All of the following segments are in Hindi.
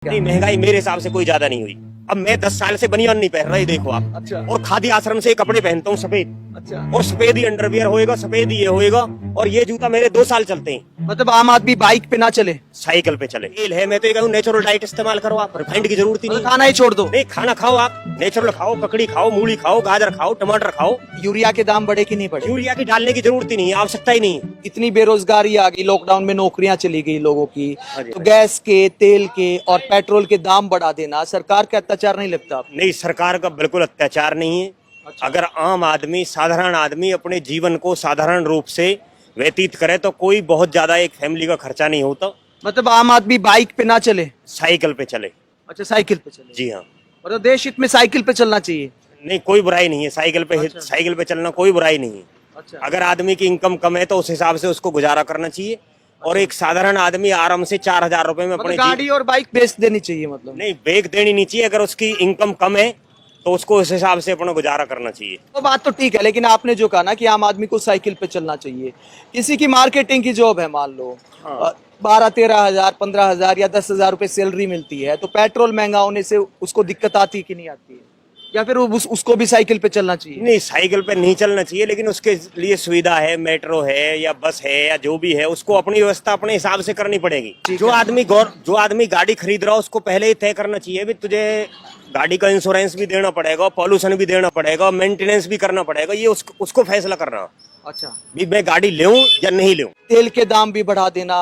नहीं, महंगाई मेरे हिसाब से कोई ज्यादा नहीं हुई। अब मैं 10 साल से बनियान नहीं पहन रहा, ये देखो आप। अच्छा। और खादी आश्रम से कपड़े पहनता हूँ सफेद, अच्छा, और सफेद ही अंडरवियर होएगा, सफेद ही ये होएगा, और ये जूता मेरे 2 साल चलते हैं। मतलब आम आदमी बाइक पे ना चले, साइकिल पे चले। तेल है, मैं तो ये कहूँ नेचुरल डाइट इस्तेमाल करो आप, रिफाइंड की जरूरत ही नहीं। खाना ही छोड़ दो। नहीं, खाना खाओ आप, नेचुरल खाओ, ककड़ी खाओ, मूली खाओ, गाजर खाओ, टमाटर खाओ। यूरिया के दाम बढ़े कि नहीं बढ़े? यूरिया की डालने की जरूरत ही नहीं है, आवश्यकता ही नहीं है। इतनी बेरोजगारी आ गई, लॉकडाउन में नौकरियां चली गई लोगों की, हाँ जी, तो हाँ जी। गैस के, तेल के और पेट्रोल के दाम बढ़ा देना सरकार का अत्याचार नहीं लगता आपको? नहीं, सरकार का बिल्कुल अत्याचार नहीं है। अच्छा। अगर आम आदमी, साधारण आदमी अपने जीवन को साधारण रूप से व्यतीत करे तो कोई बहुत ज्यादा एक फैमिली का खर्चा नहीं होता। मतलब आम आदमी बाइक पे ना चले, साइकिल पे चले। अच्छा साइकिल पे चले। जी हाँ। मतलब देश हित में साइकिल पे चलना चाहिए। नहीं, कोई बुराई नहीं है साइकिल पे। अच्छा। साइकिल पे चलना कोई बुराई नहीं है। अच्छा। अगर आदमी की इनकम कम है तो उस हिसाब से उसको गुजारा करना चाहिए। और एक साधारण आदमी आराम से 4,000 रुपए में अपने मतलब गाड़ी और बाइक बेच देनी चाहिए मतलब? नहीं, ब्रेक देनी नहीं चाहिए। अगर उसकी इनकम कम है तो उसको उस हिसाब से अपना गुजारा करना चाहिए। तो बात तो ठीक है, लेकिन आपने जो कहा ना कि आम आदमी को साइकिल पे चलना चाहिए, किसी की मार्केटिंग की जॉब है मान लो, हाँ। 12-13 हजार 15,000 या 10,000 रुपए सैलरी मिलती है, तो पेट्रोल महंगा होने से उसको दिक्कत आती है कि नहीं आती है? या फिर उसको भी साइकिल पे चलना चाहिए? नहीं, साइकिल पे नहीं चलना चाहिए, लेकिन उसके लिए सुविधा है, मेट्रो है या बस है या जो भी है, उसको अपनी व्यवस्था अपने हिसाब से करनी पड़ेगी। जो आदमी गाड़ी खरीद रहा है उसको पहले ही तय करना चाहिए भी तुझे गाड़ी का इंश्योरेंस भी देना पड़ेगा, पॉल्यूशन भी देना पड़ेगा, मेंटेनेंस भी करना पड़ेगा। ये उसको फैसला करना अच्छा, भी मैं गाड़ी लूं या नहीं लूं। तेल के दाम भी बढ़ा देना,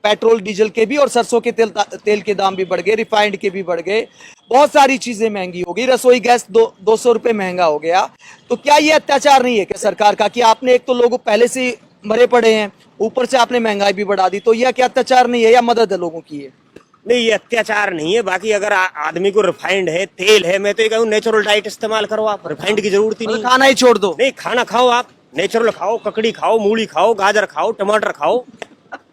पेट्रोल डीजल के भी, और सरसों के तेल के दाम भी बढ़ गए, रिफाइंड के भी बढ़ गए, बहुत सारी चीजें महंगी हो गई, रसोई गैस 200 रुपए महंगा हो गया। तो क्या ये अत्याचार नहीं है क्या सरकार का कि आपने एक तो लोग पहले से मरे पड़े हैं, ऊपर से आपने महंगाई भी बढ़ा दी? तो यह क्या अत्याचार नहीं है या मदद है लोगों की? नहीं, ये अत्याचार नहीं है। बाकी अगर आदमी को रिफाइंड है, तेल है, मैं तो ये कहूँ नेचुरल डाइट इस्तेमाल करो आप, रिफाइंड की जरूरत ही नहीं। खाना ही छोड़ दो। नहीं, खाना खाओ आप, नेचुरल खाओ, ककड़ी खाओ, मूली खाओ, गाजर खाओ, टमाटर खाओ,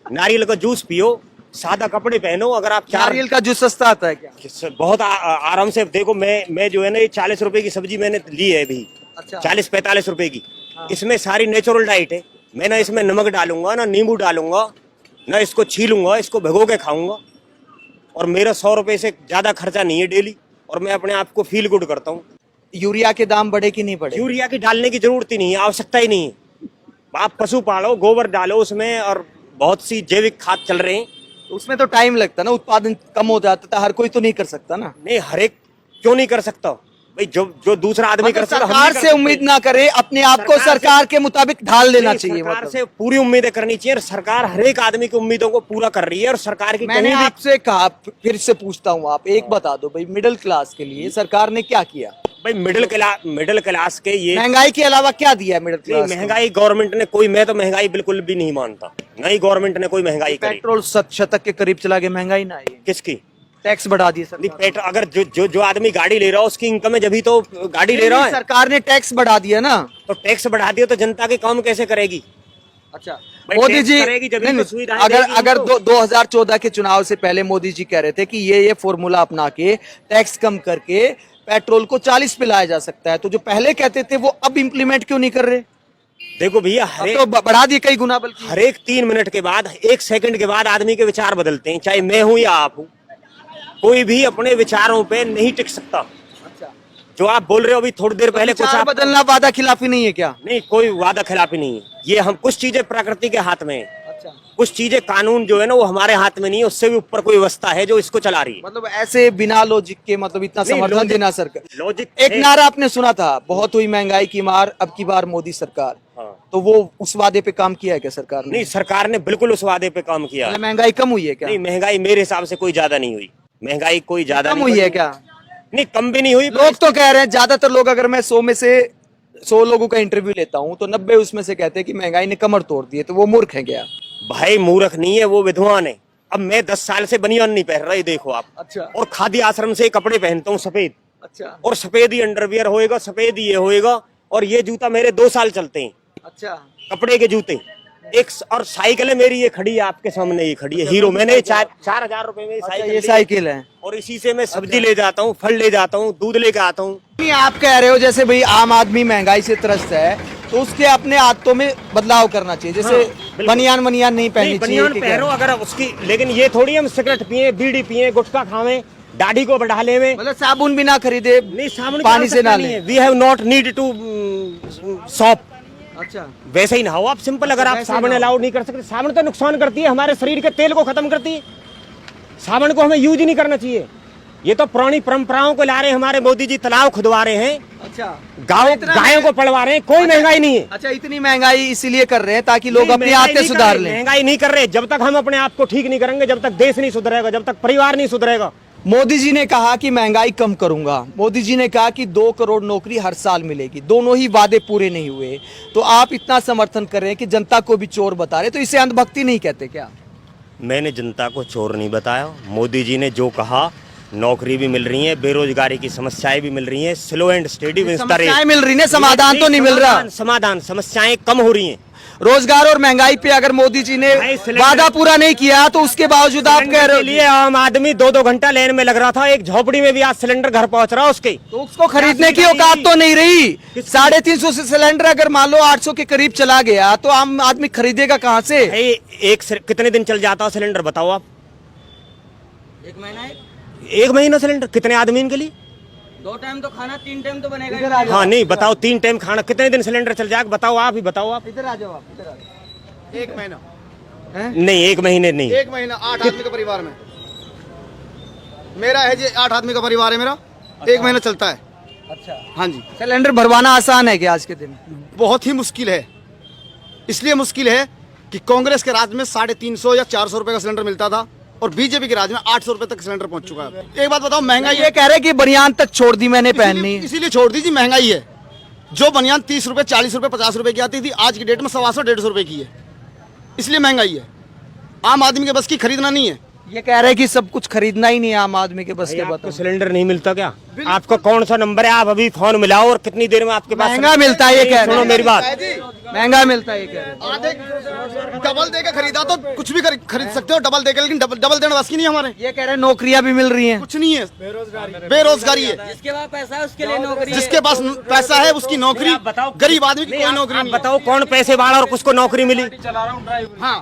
नारियल का जूस पियो, सादा कपड़े पहनो। अगर आप नारियल का जूस सस्ता आता है क्या? बहुत आराम से देखो, मैं जो है ना, ये 40 रुपए की सब्जी मैंने ली है अभी। अच्छा। 40-45 रुपए की। हाँ। इसमें सारी नेचुरल डाइट है। मैं ना इसमें नमक डालूंगा, ना नींबू डालूंगा, ना इसको छीलूंगा, इसको भिगो के खाऊंगा। और मेरा 100 रुपए से ज्यादा खर्चा नहीं है डेली, और मैं अपने आप को फील गुड करता हूँ। यूरिया के दाम बढ़े कि नहीं बढ़े? यूरिया की डालने की जरूरत ही नहीं है, आवश्यकता ही नहीं है। आप पशु पालो, गोबर डालो उसमें, और बहुत सी जैविक खाद चल रहे हैं। उसमें तो टाइम लगता ना, उत्पादन कम हो जाता था, हर कोई तो नहीं कर सकता ना। नहीं, हर एक क्यों नहीं कर सकता भाई? जो दूसरा आदमी कर सकता, हम नहीं सरकार कर से सकते। उम्मीद ना करे, अपने आप को सरकार के मुताबिक ढाल देना नहीं, चाहिए। सरकार मतलब से पूरी उम्मीदें करनी चाहिए, और सरकार हर एक आदमी की उम्मीदों को पूरा कर रही है। और सरकार की मैंने कहीं भी आपसे कहा, फिर से पूछता हूँ, आप एक बता दो भाई, मिडिल क्लास के लिए सरकार ने क्या किया? भाई मिडिल क्लास के ये महंगाई के अलावा क्या दिया मिडिल नहीं, क्लास? महंगाई गवर्नमेंट ने कोई, मैं तो महंगाई बिल्कुल भी नहीं मानता, नहीं गवर्नमेंट ने कोई महंगाई करी। पेट्रोल शतक के करीब चला गया, महंगाई ना आई, किसकी? टैक्स बढ़ा दिए नहीं, सरकार। पेट्रोल अगर जो आदमी गाड़ी ले रहा है उसकी इनकम है, जब भी तो गाड़ी ले रहा है। सरकार ने टैक्स बढ़ा दिया ना। तो टैक्स बढ़ा दिया तो जनता के काम कैसे करेगी? अच्छा, भाई, मोदी टैक्स जी करेगी जब ही नहीं, तो सुविधाएं अगर देगी अगर उनको। 2014 के चुनाव से पहले मोदी जी कह रहे थे कि ये फॉर्मूला अपना के टैक्स कम करके पेट्रोल को 40 पे लाया जा सकता है, तो जो पहले कहते थे वो अब इम्प्लीमेंट क्यों नहीं कर रहे? देखो भैया, अब तो बढ़ा दिए कई गुना, बल्कि हर एक 3 मिनट के बाद, 1 सेकंड के बाद आदमी के विचार बदलते हैं, चाहे मैं हूं या आप हूं। कोई भी अपने विचारों पे नहीं टिक सकता। अच्छा, जो आप बोल रहे हो अभी थोड़ी देर पहले, कुछ विचार आप बदलना वादा खिलाफी नहीं है क्या? नहीं, कोई वादा खिलाफी नहीं है। ये हम कुछ चीजें प्रकृति के हाथ में है, अच्छा, कुछ चीजें कानून जो है ना वो हमारे हाथ में नहीं है, उससे भी ऊपर कोई व्यवस्था है जो इसको चला रही है। मतलब ऐसे बिना लॉजिक के, मतलब इतना नहीं, समर्थन लॉजिक- देना सरकार। लॉजिक एक है। नारा आपने सुना था, बहुत हुई महंगाई की मार, अब की बार मोदी सरकार। हाँ। तो वो उस वादे पे काम किया है क्या सरकार ने? नहीं, सरकार ने बिल्कुल उस वादे पे काम किया। मतलब महंगाई कम हुई है क्या? नहीं, महंगाई मेरे हिसाब से कोई ज्यादा नहीं हुई। महंगाई कोई ज्यादा कम नहीं हुई है बढ़ी। क्या? नहीं, कम भी नहीं हुई। लोग तो कह रहे हैं, ज्यादातर लोग, अगर मैं 100 में से 100 लोगों का इंटरव्यू लेता हूँ तो 90 उसमें से कहते हैं कि महंगाई ने कमर तोड़ दी है, तो वो मूर्ख है क्या? भाई, मूर्ख नहीं है, वो विद्वान है। अब मैं 10 साल से बनियान नहीं पहन रहा, ये देखो आप। अच्छा। और खादी आश्रम से कपड़े पहनता हूँ सफेद, अच्छा। और सफेद ही अंडरवियर होएगा, सफेद ही ये होएगा, और ये जूता मेरे 2 साल चलते हैं, अच्छा, कपड़े के जूते। और साइकिल है मेरी, ये खड़ी है आपके सामने, ये खड़ी है हीरो। मैंने 4,000 रुपए में अच्छा, साइकिल ये ली, साइकिल है। और इसी से मैं सब्जी ले जाता हूँ, फल ले जाता हूँ, दूध लेके आता हूँ। नहीं, आप कह रहे हो जैसे भाई आम आदमी महंगाई से त्रस्त है, तो उसके अपने आदतों में बदलाव करना चाहिए, जैसे बिल्कुल। बनियान नहीं नहीं, पहननी चाहिए बनियान कि क्या? पहनो अगर उसकी, लेकिन ये थोड़ी हम सिगरेट पिए, बीड़ी पिए, गुटखा खावें, दाढ़ी को बढ़ा लेवे। मतलब साबुन भी ना खरीदे, नहीं, साबुन की पानी से आवश्यकता ना नहीं ले। है। We have not need to shop. अच्छा, वैसे ही नहाओ आप, सिंपल। अगर आप वैसे साबुन नहाओ। अलाउड नहीं कर सकते, साबुन तो नुकसान करती है, हमारे शरीर के तेल को खत्म करती है। साबुन को हमें यूज ही नहीं करना चाहिए। ये तो पुरानी परंपराओं को ला रहे हैं हमारे मोदी जी, तालाब खुदवा रहे हैं, अच्छा, गायों को पलवा रहे हैं। कोई महंगाई नहीं है। अच्छा, इतनी महंगाई इसीलिए कर रहे हैं ताकि लोग नहीं, अपनी महंगाई आदतें नहीं कर सुधार रहे, लें। महंगाई नहीं कर रहे। जब तक हम अपने आप को ठीक नहीं करेंगे, जब तक देश नहीं सुधरेगा, जब तक परिवार नहीं सुधरेगा। मोदी जी ने कहा कि महंगाई कम करूंगा, मोदी जी ने कहा कि 2 करोड़ नौकरी हर साल मिलेगी, दोनों ही वादे पूरे नहीं हुए। तो आप इतना समर्थन कर रहे हैं कि जनता को भी चोर बता रहे, तो इसे अंधभक्ति नहीं कहते क्या? मैंने जनता को चोर नहीं बताया। मोदी जी ने जो कहा, नौकरी भी मिल रही है, बेरोजगारी की समस्याएं भी मिल रही हैं, slow and steady wins the race. समस्याएं मिल रही हैं, समाधान तो नहीं मिल रहा। समाधान, समस्याएं कम हो रही हैं। रोजगार और महंगाई पे अगर मोदी जी ने भाई, सिलेंडर- वादा पूरा नहीं किया तो उसके बावजूद आप कह सिलेंडर रहे के हो लिए आम आदमी 2-2 घंटा लाइन में लग रहा था। एक झोपड़ी में भी आज सिलेंडर घर पहुंच रहा है उसके। तो उसको खरीदने की औकात तो नहीं रही। 350 से सिलेंडर अगर मान लो 800 के करीब चला गया तो आम आदमी खरीदेगा कहाँ से? भाई, कितने दिन चल जाता सिलेंडर बताओ आप? 1 महीना है, 1 महीना सिलेंडर कितने आदमी के लिए? 2 टाइम तो खाना, 3 टाइम तो इधर आ बनेगा। जाओ। हाँ, नहीं बताओ, 3 टाइम खाना कितने दिन सिलेंडर चल जाएगा? बताओ आप ही, बताओ आप। इधर आ जाओ, आप इधर आ जाओ। 1 महीना, नहीं, 1 महीने नहीं। 1 महीना 8 आदमी का परिवार में मेरा है जी, 8 आदमी का परिवार है मेरा। 1 महीना चलता है। अच्छा, हाँ जी, सिलेंडर भरवाना आसान है क्या आज के दिन? बहुत ही मुश्किल है। इसलिए मुश्किल है कि कांग्रेस के राज में 350 या 400 रुपए का सिलेंडर मिलता था और बीजेपी के राज में 800 रुपए तक सिलेंडर पहुंच चुका है। एक बात बताओ, महंगाई ये कह रहे कि बनियान तक छोड़ दी मैंने पहननी। इसीलिए छोड़ दीजिए, महंगाई है। जो बनियान 30 रुपए, 40 रुपए, 50 रुपए की आती थी, आज की डेट में 125-150 रुपए की है। इसलिए महंगाई है। आम आदमी के बस की खरीदना नहीं है। ये कह रहे कि सब कुछ खरीदना ही नहीं है आम आदमी के बस भाई, के। आपको बताओ, सिलेंडर नहीं मिलता क्या? आपका कौन सा नंबर है? आप अभी फोन मिलाओ और कितनी देर में आपके पास महंगा मिलता है, ये कह रहे सुनो हैं। मेरी बात। महंगा मिलता है ये कह रहे हैं। आधे डबल देके खरीदा तो कुछ भी खरीद सकते हो, डबल देके, लेकिन डबल देने बस की नहीं हमारे। ये कह रहे हैं नौकरियां भी मिल रही हैं। कुछ नहीं है, बेरोजगारी है। जिसके पास पैसा है उसके लिए नौकरी है। जिसके पास पैसा है उसकी नौकरी, आप बताओ, गरीब आदमी की नहीं, कोई आप- नौकरी आप नहीं है। बताओ कौन पैसे वाला और किसको नौकरी मिली? हाँ,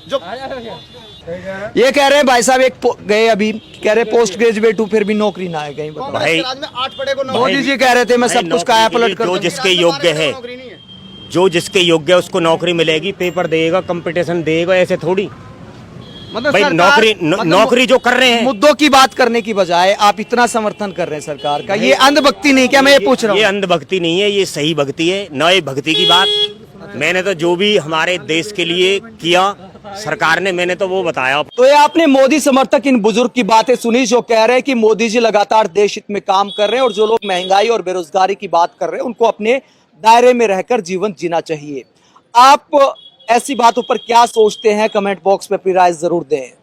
जो ये कह रहे हैं भाई साहब गए अभी, कह रहे पोस्ट ग्रेजुएट हूँ फिर भी नौकरी ना है कहीं। बताओ। कांग्रेस भाई- के राज में 8 पड़े को मोदी जी कह रहे थे मैं सब कुछ काया पलट कर जो दूंगा। जिसके योग्य है, नौकरी नहीं है। जो जिसके योग्य है उसको नौकरी मिलेगी, पेपर देगा, कंपटीशन देगा, ऐसे थोड़ी। मतलब भाई, सरकार- नौकरी नौकरी जो कर रहे हैं, मुद्दों की बात करने की बजाय आप इतना समर्थन कर रहे हैं सरकार का, ये अंधभक्ति नहीं क्या? मैं ये पूछ रहा ये हूँ। अंधभक्ति नहीं है, ये सही भक्ति है। नए भक्ति की बात मैंने तो जो भी हमारे देश के लिए किया सरकार ने, मैंने तो वो बताया। तो ये आपने मोदी समर्थक इन बुजुर्ग की बातें सुनी जो कह रहे हैं कि मोदी जी लगातार देश हित में काम कर रहे हैं और जो लोग महंगाई और बेरोजगारी की बात कर रहे हैं उनको अपने दायरे में रहकर जीवन जीना चाहिए। आप ऐसी बातों पर क्या सोचते हैं? कमेंट बॉक्स में अपनी राय जरूर दें।